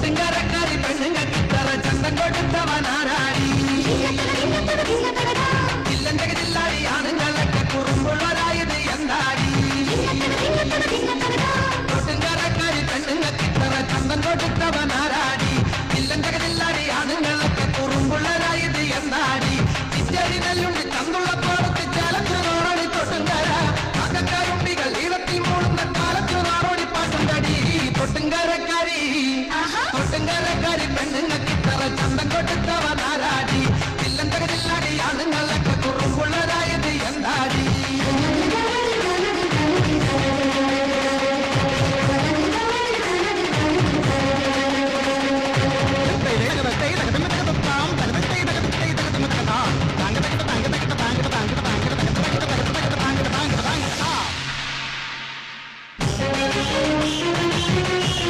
തൊട്ടുംകരക്കാരി പെണ്ണുങ്ങൾക്ക് ഇത്ര ചന്തം കൊടുത്തവനാരാടി ഇല്ലന്റെ ജില്ലാടി ആണുങ്ങളൊക്കെ കുറുമ്പുള്ളവരായത് എന്താടി തൊട്ടുംകരക്കാരി പെണ്ണുങ്ങൾക്ക് ഇത്ര ചന്തം കൊടുത്തവനാരാടി ഇല്ലന്റെ ജില്ലാടി ആണുങ്ങളൊക്കെ കുറുമ്പുള്ളവരായത് എന്താടി ചിറ്റടി നെല്ലുണ്ടി തന്നുള്ള പാടത്ത് ചലച്ചു നോറടി തൊട്ടുംകര അകക്കാരുണ്ടികൾ ഈളത്തിൽ മൂടുന്ന കാലത്തു നാറോടി പാട്ടുണ്ടടി തൊട്ടുംകരക്കാരി പെണ്ണുങ്ങൾക്ക് ഇത്ര ചന്തം കൊടുത്തവനാരാടി